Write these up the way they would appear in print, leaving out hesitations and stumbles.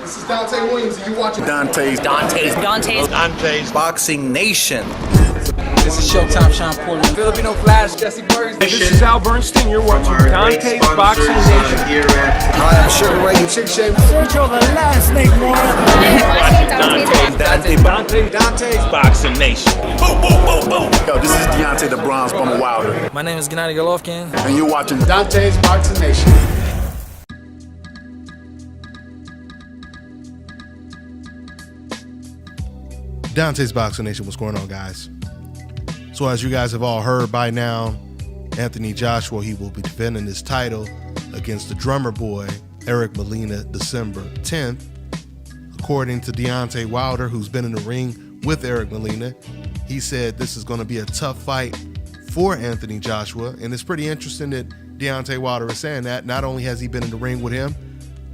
This is Dante Williams, and you're watching Dontae's Boxing Nation. This is Showtime Sean Portland. Filipino Flash, Jesse Burns. This is Al Bernstein. You're watching Dontae's Boxing Nation. Hi, I'm Sugar Ray. Chick Shape. Sergio the last name more. Dontae's Boxing Nation. Boom, boom, boom, boom. Yo, this is Deontay the Bronze Bomber Wilder. My name is Gennady Golovkin. And you're watching Dante's Boxing Nation. Dante's Boxing Nation, what's going on, guys? So as you guys have all heard by now, Anthony Joshua, he will be defending his title against the drummer boy, Eric Molina, December 10th. According to Deontay Wilder, who's been in the ring with Eric Molina, he said this is going to be a tough fight for Anthony Joshua. And it's pretty interesting that Deontay Wilder is saying that. Not only has he been in the ring with him,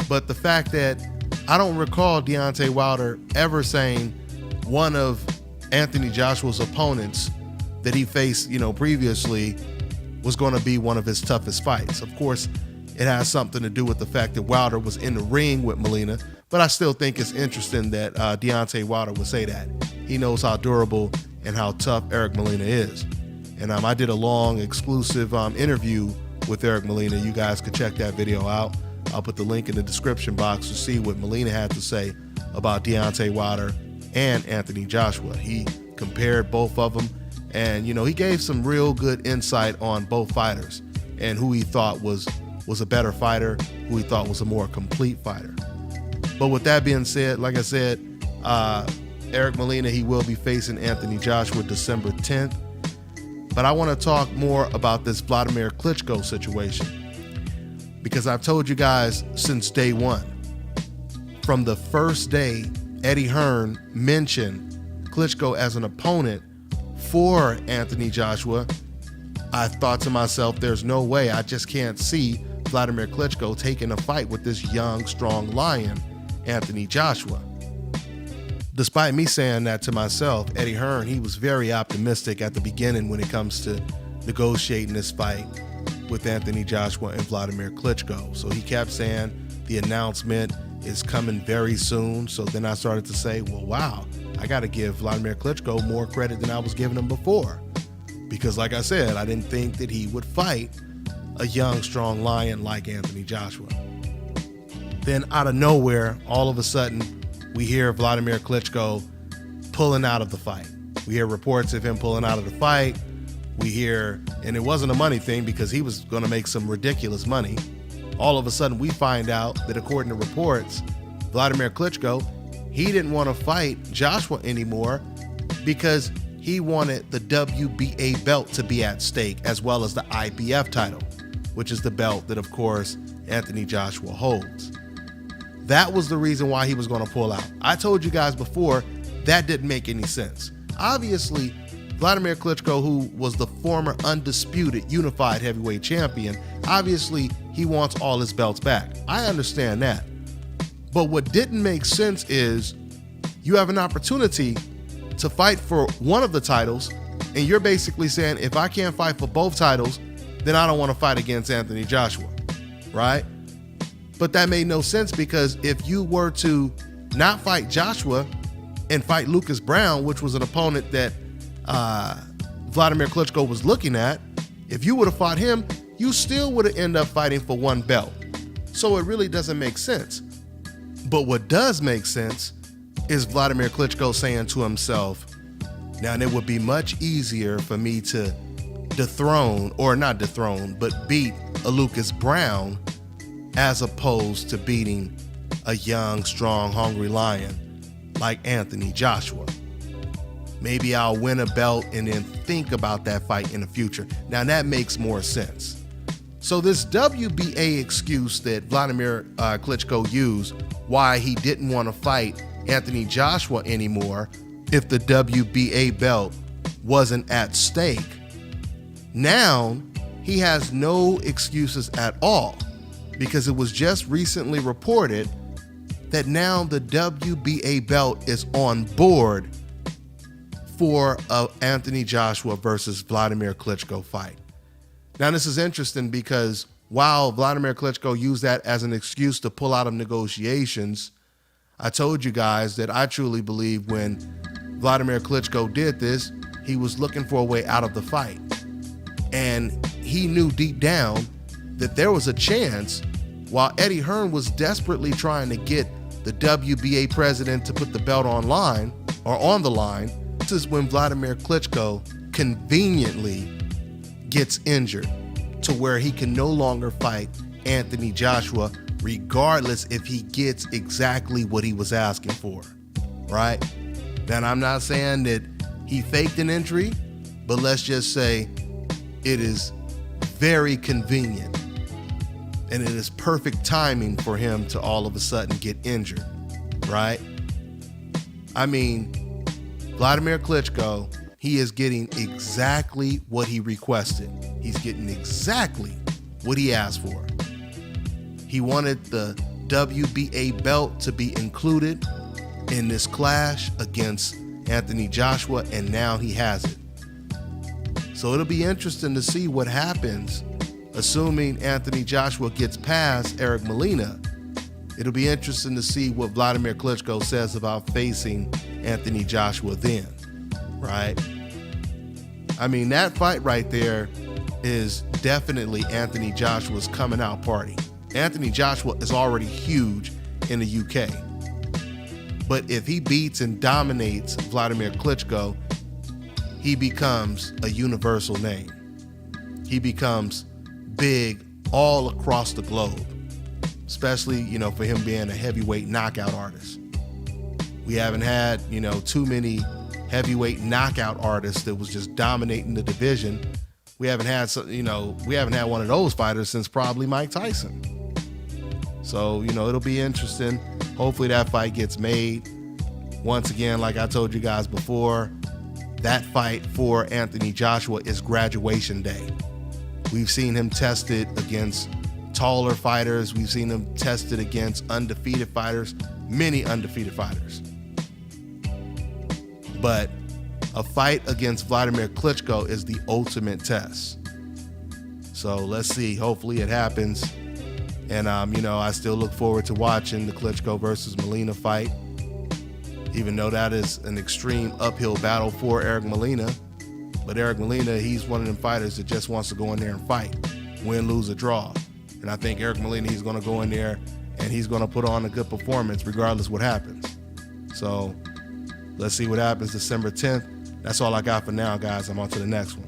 but the fact that I don't recall Deontay Wilder ever saying one of Anthony Joshua's opponents that he faced, previously was going to be one of his toughest fights. Of course, it has something to do with the fact that Wilder was in the ring with Molina, but I still think it's interesting that Deontay Wilder would say that. He knows how durable and how tough Eric Molina is. And I did a long exclusive interview with Eric Molina. You guys could check that video out. I'll put the link in the description box to see what Molina had to say about Deontay Wilder and Anthony Joshua. He compared both of them, and he gave some real good insight on both fighters and who he thought was a better fighter, who he thought was a more complete fighter. But with that being said, like I said, Eric Molina, he will be facing Anthony Joshua December 10th. But I want to talk more about this WLADAMIR KLITSCHKO situation, because I've told you guys since day one, from the first day Eddie Hearn mentioned Klitschko as an opponent for Anthony Joshua, I thought to myself, there's no way, I just can't see WLADAMIR KLITSCHKO taking a fight with this young, strong lion, Anthony Joshua. Despite me saying that to myself, Eddie Hearn, he was very optimistic at the beginning when it comes to negotiating this fight with Anthony Joshua and WLADAMIR KLITSCHKO. So he kept saying the announcement is coming very soon. So then I started to say, well, wow, I got to give WLADAMIR KLITSCHKO more credit than I was giving him before. Because like I said, I didn't think that he would fight a young, strong lion like Anthony Joshua. Then out of nowhere, all of a sudden, we hear WLADAMIR KLITSCHKO pulling out of the fight. We hear reports of him pulling out of the fight. We hear, and it wasn't a money thing because he was going to make some ridiculous money. All of a sudden, we find out that according to reports, WLADAMIR KLITSCHKO, he didn't want to fight Joshua anymore because he wanted the WBA belt to be at stake, as well as the IBF title, which is the belt that, of course, Anthony Joshua holds. That was the reason why he was going to pull out. I told you guys before, that didn't make any sense. Obviously, WLADAMIR KLITSCHKO, who was the former undisputed unified heavyweight champion, obviously he wants all his belts back. I understand that. But what didn't make sense is you have an opportunity to fight for one of the titles, and you're basically saying, if I can't fight for both titles, then I don't want to fight against Anthony Joshua, right? But that made no sense, because if you were to not fight Joshua and fight Lucas Brown, which was an opponent that WLADAMIR KLITSCHKO was looking at, if you would have fought him, you still would have ended up fighting for one belt. So it really doesn't make sense. But what does make sense is WLADAMIR KLITSCHKO saying to himself, now it would be much easier for me to dethrone, or not dethrone, but beat a Lucas Brown as opposed to beating a young, strong, hungry lion like Anthony Joshua. Maybe I'll win a belt and then think about that fight in the future. Now that makes more sense. So this WBA excuse that WLADAMIR KLITSCHKO used why he didn't want to fight Anthony Joshua anymore if the WBA belt wasn't at stake, now he has no excuses at all, because it was just recently reported that now the WBA belt is on board for a Anthony Joshua versus WLADAMIR KLITSCHKO fight. Now this is interesting because while WLADAMIR KLITSCHKO used that as an excuse to pull out of negotiations, I told you guys that I truly believe when Wladimir Klitschko did this, he was looking for a way out of the fight. And he knew deep down that there was a chance, while Eddie Hearn was desperately trying to get the WBA president to put the belt on the line, this is when Wladimir Klitschko conveniently gets injured to where he can no longer fight Anthony Joshua, regardless if he gets exactly what he was asking for, right? Now, I'm not saying that he faked an injury, but let's just say it is very convenient and it is perfect timing for him to all of a sudden get injured, right? I mean, Wladimir Klitschko, he is getting exactly what he requested. He's getting exactly what he asked for. He wanted the WBA belt to be included in this clash against Anthony Joshua, and now he has it. So it'll be interesting to see what happens, assuming Anthony Joshua gets past Eric Molina. It'll be interesting to see what Wladimir Klitschko says about facing Anthony Joshua then, right? I mean, that fight right there is definitely Anthony Joshua's coming out party. Anthony Joshua is already huge in the UK. But if he beats and dominates Wladimir Klitschko, he becomes a universal name. He becomes big all across the globe, especially, for him being a heavyweight knockout artist. We haven't had, too many heavyweight knockout artists that was just dominating the division. We haven't had, one of those fighters since probably Mike Tyson. So, it'll be interesting. Hopefully that fight gets made. Once again, like I told you guys before, that fight for Anthony Joshua is graduation day. We've seen him tested against taller fighters. We've seen him tested against undefeated fighters, many undefeated fighters. But a fight against Wladimir Klitschko is the ultimate test. So let's see. Hopefully it happens. And, I still look forward to watching the Klitschko versus Molina fight, even though that is an extreme uphill battle for Eric Molina. But Eric Molina, he's one of them fighters that just wants to go in there and fight, win, lose, or draw. And I think Eric Molina, he's going to go in there and he's going to put on a good performance regardless what happens. So let's see what happens December 10th. That's all I got for now, guys. I'm on to the next one.